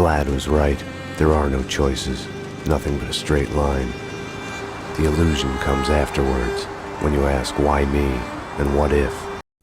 Vlad was right. There are no choices, nothing but a straight line. The illusion comes afterwards, when you ask why me and what if.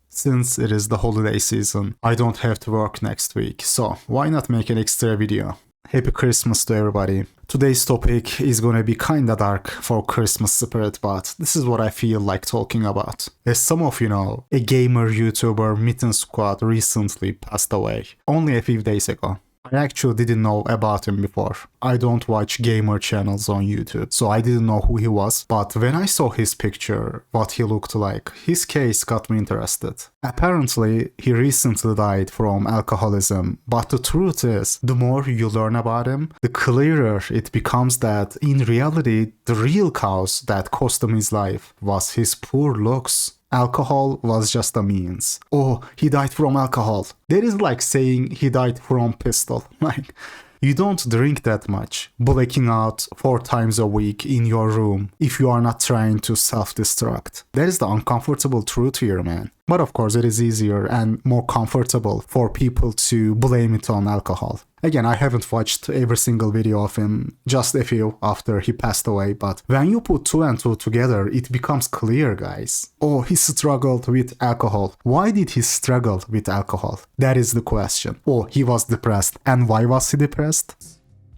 Since it is the holiday season, I don't have to work next week, so why not make an extra video? Happy Christmas to everybody. Today's topic is gonna be kinda dark for Christmas spirit, but this is what I feel like talking about. As some of you know, a gamer YouTuber Mitten Squad recently passed away, only a few days ago. I actually didn't know about him before. I don't watch gamer channels on YouTube, so I didn't know who he was. But when I saw his picture, what he looked like, his case got me interested. Apparently, he recently died from alcoholism, but the truth is, the more you learn about him, the clearer it becomes that in reality, the real cause that cost him his life was his poor looks. Alcohol was just a means. Oh, he died from alcohol. That is like saying he died from pistol. Like, you don't drink that much, blacking out 4 times a week in your room if you are not trying to self-destruct. That is the uncomfortable truth here, man. But of course, it is easier and more comfortable for people to blame it on alcohol. Again, I haven't watched every single video of him, just a few after he passed away, but when you put 2 and 2 together, it becomes clear, guys. Oh, he struggled with alcohol. Why did he struggle with alcohol? That is the question. Oh, he was depressed. And why was he depressed?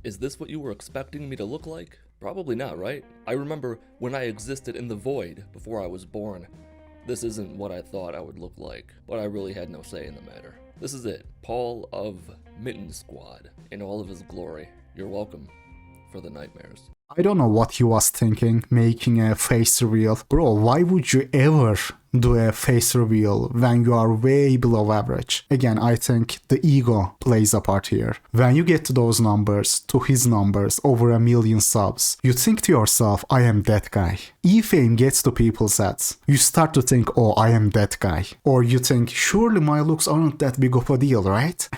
Is this what you were expecting me to look like? Probably not, right? I remember when I existed in the void before I was born. This isn't what I thought I would look like, but I really had no say in the matter. This is it, Paul of Mitten Squad, in all of his glory. You're welcome for the nightmares. I don't know what he was thinking, making a face reveal. Bro, why would you ever do a face reveal when you are way below average? Again, I think the ego plays a part here. When you get to those numbers, to his numbers, over 1 million subs, you think to yourself, I am that guy. If fame gets to people's heads, you start to think, oh, I am that guy. Or you think, surely my looks aren't that big of a deal, right?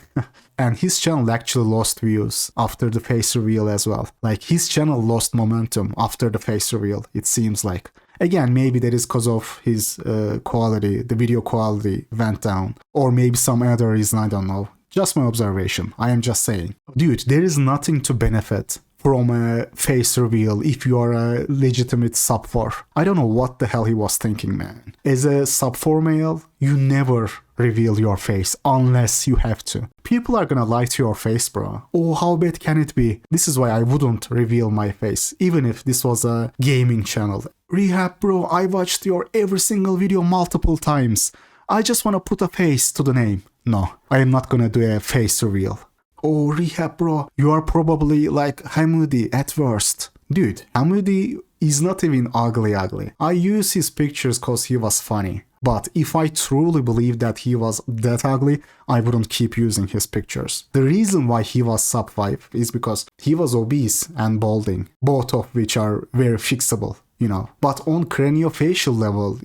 And his channel actually lost views after the face reveal as well. Like, his channel lost momentum after the face reveal, it seems like. Again, maybe that is because of his quality, the video quality went down. Or maybe some other reason, I don't know. Just my observation, I am just saying. Dude, there is nothing to benefit from a face reveal if you are a legitimate sub 4. I don't know what the hell he was thinking, man. As a sub 4 male, you never reveal your face unless you have to. People are gonna lie to your face, bro. Oh, how bad can it be? This is why I wouldn't reveal my face, even if this was a gaming channel. Rehab, bro, I watched your every single video multiple times. I just wanna put a face to the name. No, I am not gonna do a face reveal. Oh, Rehab, bro, you are probably like Hamudi at worst. Dude, Hamudi is not even ugly. I use his pictures cause he was funny. But if I truly believed that he was that ugly, I wouldn't keep using his pictures. The reason why he was sub 5 is because he was obese and balding, both of which are very fixable. You know, but on craniofacial level,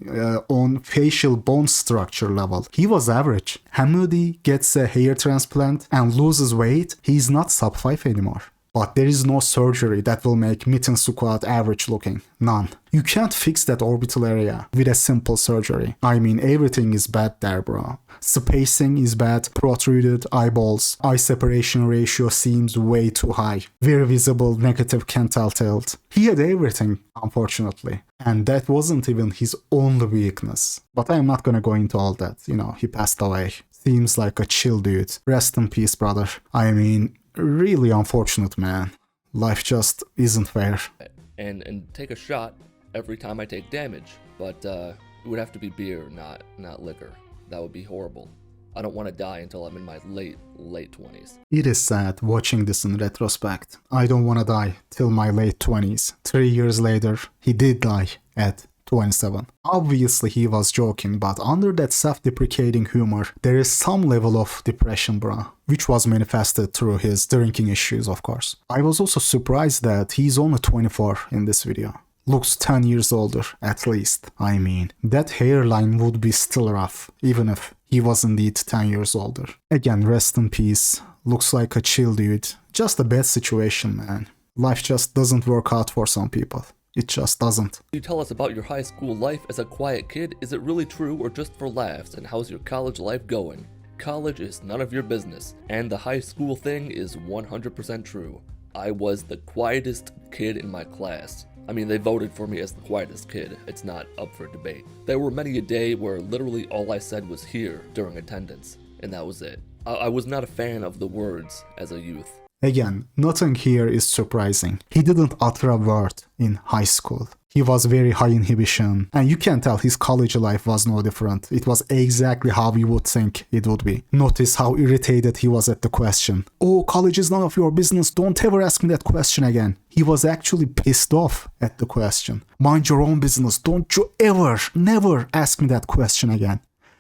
on facial bone structure level, he was average. Hamudi gets a hair transplant and loses weight, he's not sub 5 anymore. But there is no surgery that will make Mitten Squad average looking. None. You can't fix that orbital area with a simple surgery. I mean, everything is bad there, bro. Spacing is bad, protruded eyeballs, eye separation ratio seems way too high. Very visible negative canthal tilt. He had everything, unfortunately. And that wasn't even his only weakness. But I'm not gonna go into all that, you know, he passed away. Seems like a chill dude. Rest in peace, brother. I mean, really unfortunate, man. Life just isn't fair. And take a shot every time I take damage, but it would have to be beer, not liquor. That would be horrible. I don't want to die until I'm in my late 20s. It is sad watching this in retrospect. I don't want to die till my late 20s. 3 years later, he did die at 27. Obviously he was joking, but under that self-deprecating humor, there is some level of depression, bro, which was manifested through his drinking issues, of course. I was also surprised that he's only 24 in this video. Looks 10 years older, at least. I mean, that hairline would be still rough, even if he was indeed 10 years older. Again, rest in peace. Looks like a chill dude. Just a bad situation, man. Life just doesn't work out for some people. It just doesn't. You tell us about your high school life as a quiet kid. Is it really true or just for laughs? And how's your college life going? college is none of your business, and the high school thing is 100% true. I was the quietest kid in my class. I mean, they voted for me as the quietest kid. It's not up for debate. There were many a day where literally all I said was here during attendance, and that was it. I was not a fan of the words as a youth. Again, nothing here is surprising. He didn't utter a word in high school. He was very high inhibition, and you can tell his college life was no different. It was exactly how you would think it would be. Notice how irritated he was at the question. Oh, college is none of your business. Don't ever ask me that question again. He was actually pissed off at the question. Mind your own business. Don't you ever, never ask me that question again.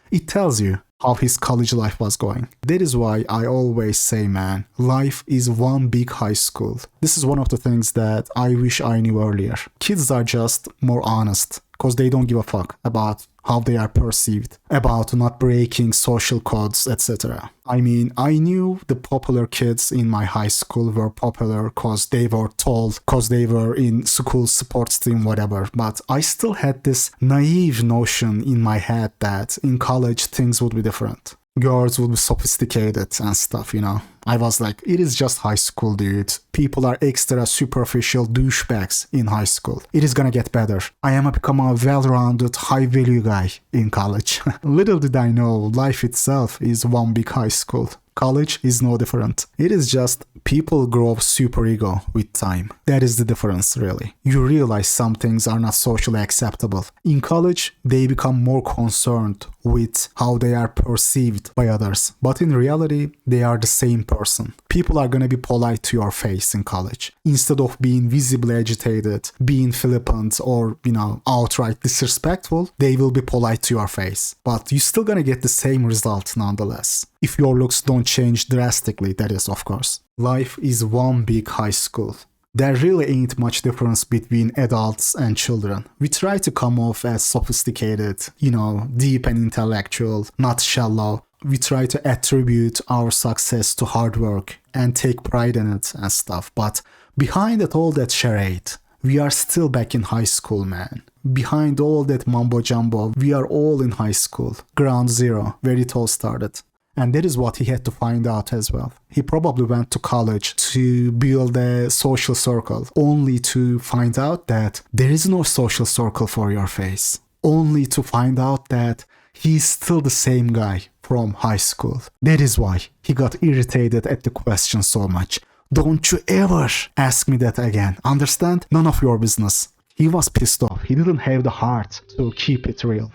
It tells you how his college life was going. That is why I always say, man, life is one big high school. This is one of the things that I wish I knew earlier. Kids are just more honest because they don't give a fuck about how they are perceived, about not breaking social codes, etc. I mean, I knew the popular kids in my high school were popular because they were tall, because they were in school sports team, whatever. But I still had this naive notion in my head that in college things would be different. Girls would be sophisticated and stuff, you know. I was like, it is just high school, dude. People are extra superficial douchebags in high school. It is gonna get better. I am become a well-rounded, high-value guy in college. Little did I know, life itself is one big high school. College is no different. It is just people grow super ego with time. That is the difference, really. You realize some things are not socially acceptable. In college, they become more concerned with how they are perceived by others. But in reality, they are the same person. People are gonna be polite to your face in college. Instead of being visibly agitated, being flippant, or, outright disrespectful, they will be polite to your face. But you're still gonna get the same result nonetheless. If your looks don't change drastically, that is, of course. Life is one big high school. There really ain't much difference between adults and children. We try to come off as sophisticated, deep and intellectual, not shallow. We try to attribute our success to hard work and take pride in it and stuff. But behind all that charade, we are still back in high school, man. Behind all that mumbo jumbo, we are all in high school. Ground zero, where it all started. And that is what he had to find out as well. He probably went to college to build a social circle, only to find out that there is no social circle for your face. Only to find out that he's still the same guy from high school. That is why he got irritated at the question so much. Don't you ever ask me that again. Understand? None of your business. He was pissed off. He didn't have the heart to keep it real.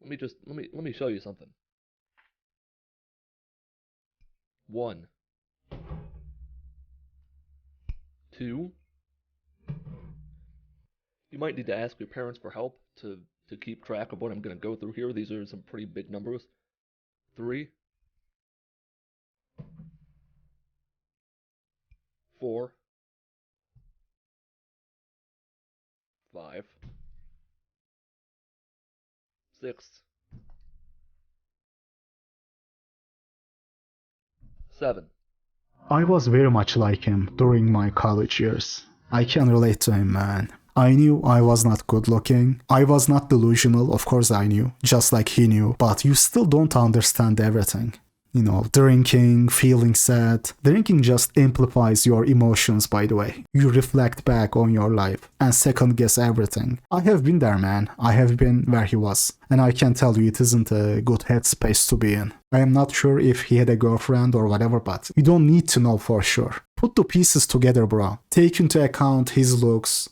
Let me show you something. 1, 2. You might need to ask your parents for help to keep track of what I'm going to go through here. These are some pretty big numbers. 3, 4, 5, 6, 7. I was very much like him during my college years. I can relate to him, man. I knew I was not good looking. I was not delusional, of course I knew, just like he knew. But you still don't understand everything. Drinking, feeling sad. Drinking just amplifies your emotions, by the way. You reflect back on your life and second guess everything. I have been there, man. I have been where he was. And I can tell you it isn't a good headspace to be in. I am not sure if he had a girlfriend or whatever, but you don't need to know for sure. Put the pieces together, bro. Take into account his looks,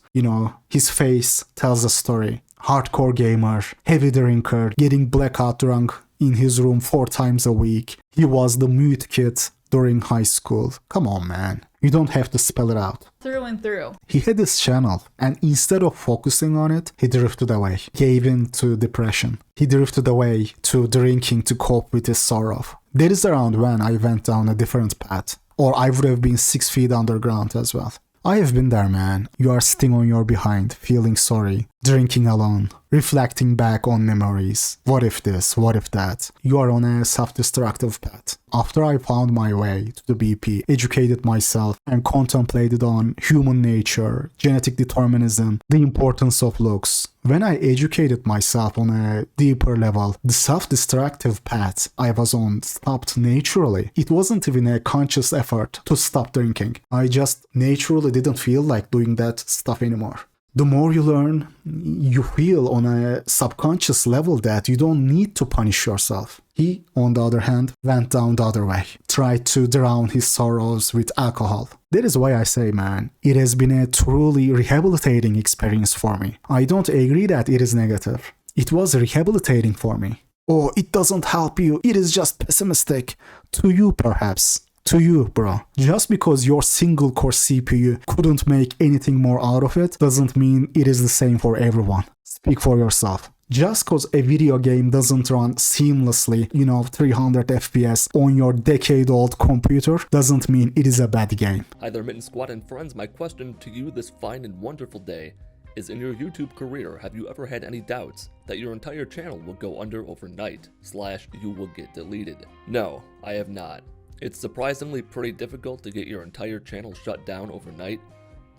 his face tells a story. Hardcore gamer, heavy drinker, getting blackout drunk in his room 4 times a week. He was the mute kid during high school. Come on, man. You don't have to spell it out. Through and through. He had his channel, and instead of focusing on it, he drifted away, gave in to depression. He drifted away to drinking to cope with his sorrow. That is around when I went down a different path, or I would have been 6 feet underground as well. I have been there, man. You are sitting on your behind, feeling sorry, drinking alone, reflecting back on memories. What if this? What if that? You are on a self-destructive path. After I found my way to the BP, educated myself, and contemplated on human nature, genetic determinism, the importance of looks, when I educated myself on a deeper level, the self-destructive path I was on stopped naturally. It wasn't even a conscious effort to stop drinking. I just naturally didn't feel like doing that stuff anymore. The more you learn, you feel on a subconscious level that you don't need to punish yourself. He, on the other hand, went down the other way, tried to drown his sorrows with alcohol. That is why I say, man, it has been a truly rehabilitating experience for me. I don't agree that it is negative. It was rehabilitating for me. Oh, it doesn't help you, it is just pessimistic. To you, perhaps. To you, bro. Just because your single core CPU couldn't make anything more out of it doesn't mean it is the same for everyone. Speak for yourself. Just because a video game doesn't run seamlessly, 300 FPS on your decade-old computer doesn't mean it is a bad game. Hi there, Mitten Squad and friends. My question to you this fine and wonderful day is, in your YouTube career, have you ever had any doubts that your entire channel will go under overnight / you will get deleted? No, I have not. It's surprisingly pretty difficult to get your entire channel shut down overnight.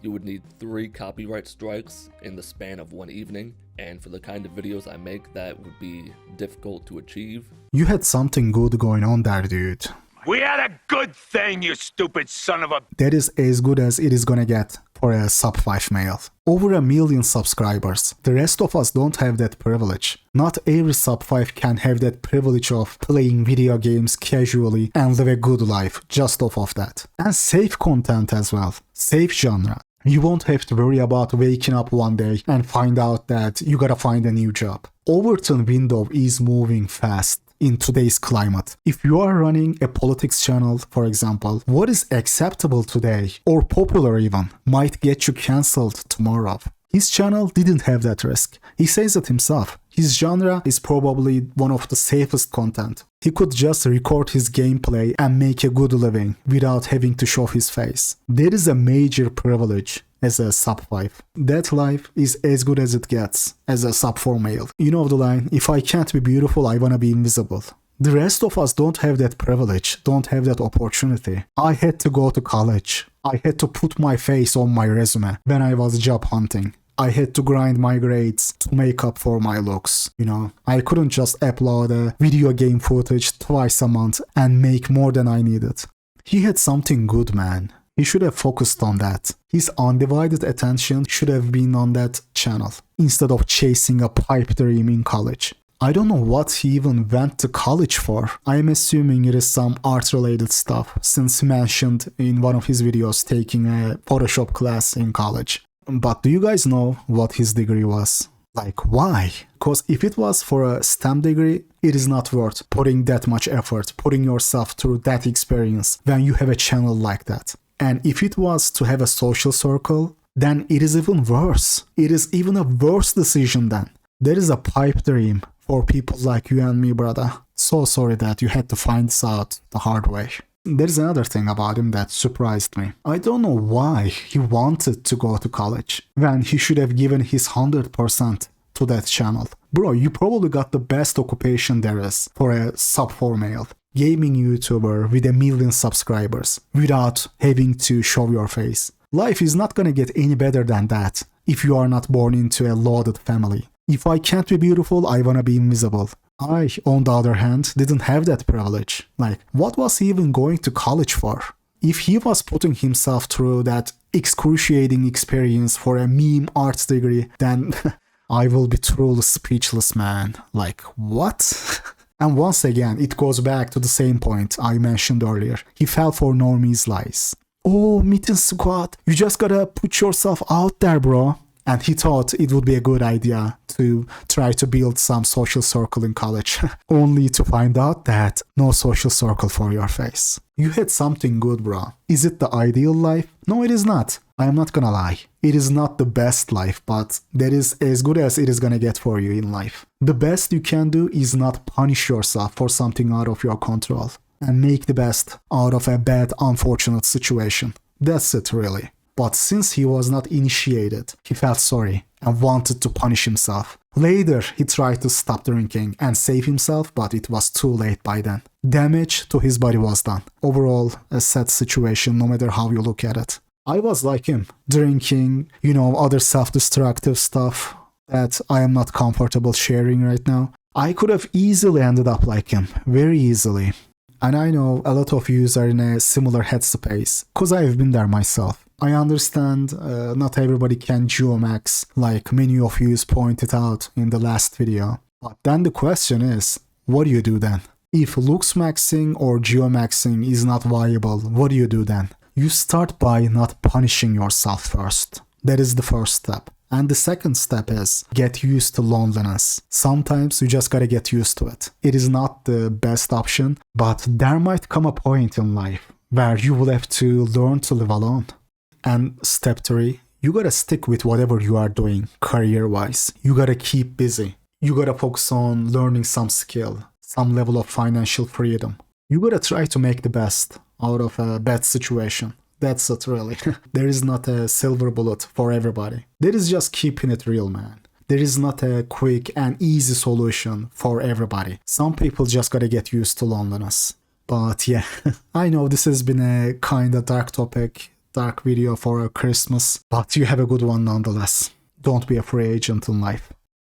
You would need 3 copyright strikes in the span of one evening, and for the kind of videos I make, that would be difficult to achieve. You had something good going on there, dude. We had a good thing, you stupid son of a... That is as good as it is gonna get for a sub-5 male. Over 1 million subscribers. The rest of us don't have that privilege. Not every sub-5 can have that privilege of playing video games casually and live a good life just off of that. And safe content as well. Safe genre. You won't have to worry about waking up one day and find out that you gotta find a new job. Overton window is moving fast in today's climate. If you are running a politics channel, for example, what is acceptable today, or popular even, might get you cancelled tomorrow. His channel didn't have that risk. He says it himself. His genre is probably one of the safest content. He could just record his gameplay and make a good living without having to show his face. That is a major privilege as a sub-5. That life is as good as it gets as a sub-4 male. You know the line, if I can't be beautiful, I wanna be invisible. The rest of us don't have that privilege, don't have that opportunity. I had to go to college. I had to put my face on my resume when I was job hunting. I had to grind my grades to make up for my looks, I couldn't just upload a video game footage twice a month and make more than I needed. He had something good, man. He should have focused on that. His undivided attention should have been on that channel, instead of chasing a pipe dream in college. I don't know what he even went to college for. I'm assuming it is some art-related stuff, since he mentioned in one of his videos taking a Photoshop class in college. But do you guys know what his degree was? Like, why? Because if it was for a STEM degree, it is not worth putting that much effort, putting yourself through that experience when you have a channel like that. And if it was to have a social circle, then it is even worse. It is even a worse decision then. There is a pipe dream for people like you and me, brother. So sorry that you had to find this out the hard way. There's another thing about him that surprised me. I don't know why he wanted to go to college when he should have given his 100% to that channel. Bro, you probably got the best occupation there is for a sub-4 male. Gaming YouTuber with 1 million subscribers without having to show your face. Life is not gonna get any better than that if you are not born into a loaded family. If I can't be beautiful, I wanna be invisible. I, on the other hand, didn't have that privilege. Like, what was he even going to college for? If he was putting himself through that excruciating experience for a meme arts degree, then I will be truly speechless, man. Like, what? And once again, it goes back to the same point I mentioned earlier. He fell for normies' lies. Oh, Mitten Squad, you just gotta put yourself out there, bro. And he thought it would be a good idea to try to build some social circle in college, only to find out that no social circle for your face. You had something good, bro. Is it the ideal life? No, it is not. I am not gonna lie. It is not the best life, but that is as good as it is gonna get for you in life. The best you can do is not punish yourself for something out of your control and make the best out of a bad, unfortunate situation. That's it, really. But since he was not initiated, he felt sorry and wanted to punish himself. Later, he tried to stop drinking and save himself, but it was too late by then. Damage to his body was done. Overall, a sad situation no matter how you look at it. I was like him, drinking, other self-destructive stuff that I am not comfortable sharing right now. I could have easily ended up like him, very easily. And I know a lot of you are in a similar headspace, because I've been there myself. I understand not everybody can geomax, like many of you pointed out in the last video. But then the question is, what do you do then? If looks maxing or geomaxing is not viable, what do you do then? You start by not punishing yourself first. That is the first step. And the second step is get used to loneliness. Sometimes you just gotta get used to it. It is not the best option, but there might come a point in life where you will have to learn to live alone. And step 3, you gotta stick with whatever you are doing career-wise. You gotta keep busy. You gotta focus on learning some skill, some level of financial freedom. You gotta try to make the best out of a bad situation. That's it, really. There is not a silver bullet for everybody. There is just keeping it real, man. There is not a quick and easy solution for everybody. Some people just gotta get used to loneliness. But yeah, I know this has been a kinda dark topic, dark video for Christmas, but you have a good one nonetheless. Don't be a free agent in life.